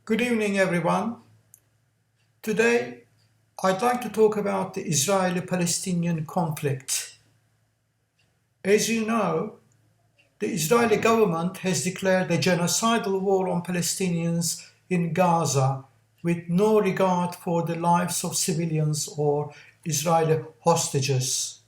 Good evening, everyone. Today, I'd like to talk about the Israeli-Palestinian conflict. As you know, the Israeli government has declared a genocidal war on Palestinians in Gaza with no regard for the lives of civilians or Israeli hostages.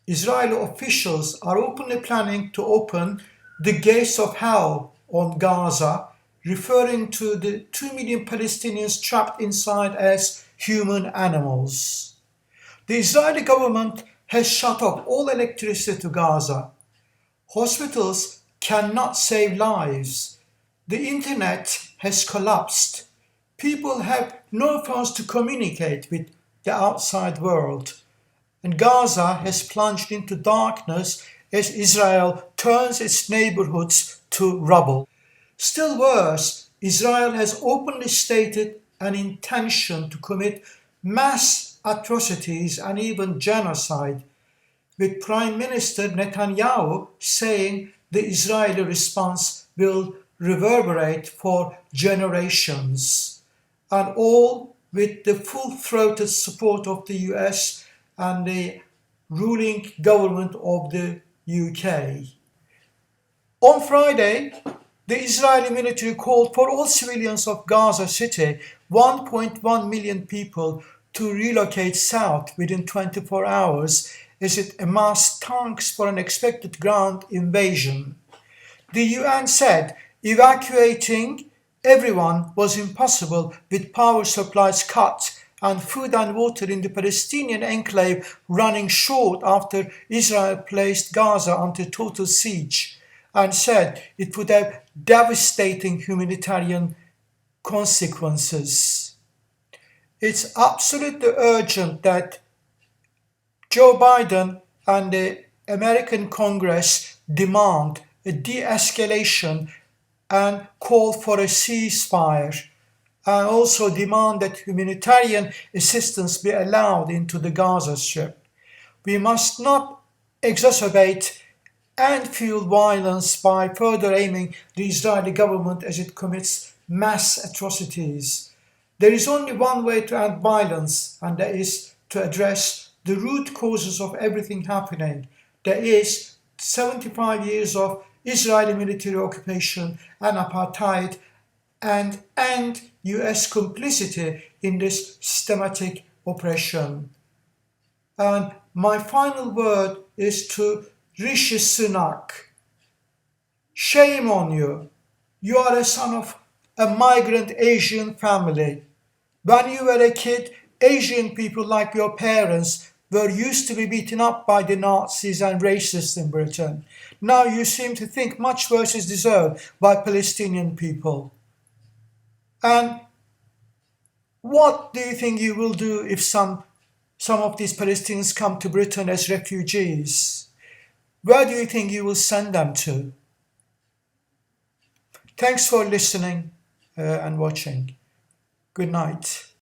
Israeli officials are openly planning to open the gates of hell on Gaza, referring to the 2 million Palestinians trapped inside as human animals. The Israeli government has shut off all electricity to Gaza. Hospitals cannot save lives. The internet has collapsed. People have no phones to communicate with the outside world. And Gaza has plunged into darkness as Israel turns its neighborhoods to rubble. Still worse, Israel has openly stated an intention to commit mass atrocities and even genocide, with Prime Minister Netanyahu saying the Israeli response will reverberate for generations, and all with the full-throated support of the US and the ruling government of the UK. On Friday, the Israeli military called for all civilians of Gaza City, 1.1 million people, to relocate south within 24 hours as it amassed tanks for an expected ground invasion. The UN said evacuating everyone was impossible with power supplies cut and food and water in the Palestinian enclave running short after Israel placed Gaza under total siege, and said it would have devastating humanitarian consequences. It's absolutely urgent that Joe Biden and the American Congress demand a de-escalation and call for a ceasefire, and also demand that humanitarian assistance be allowed into the Gaza Strip. We must not exacerbate and fuel violence by further aiming the Israeli government as it commits mass atrocities. There is only one way to end violence, and that is to address the root causes of everything happening. That is 75 years of Israeli military occupation and apartheid, and end US complicity in this systematic oppression. And my final word is to Rishi Sunak. Shame on you. You are a son of a migrant Asian family. When you were a kid, Asian people like your parents were used to be beaten up by the Nazis and racists in Britain. Now you seem to think much worse is deserved by Palestinian people. And what do you think you will do if some of these Palestinians come to Britain as refugees? Where do you think you will send them to? Thanks for listening and watching. Good night.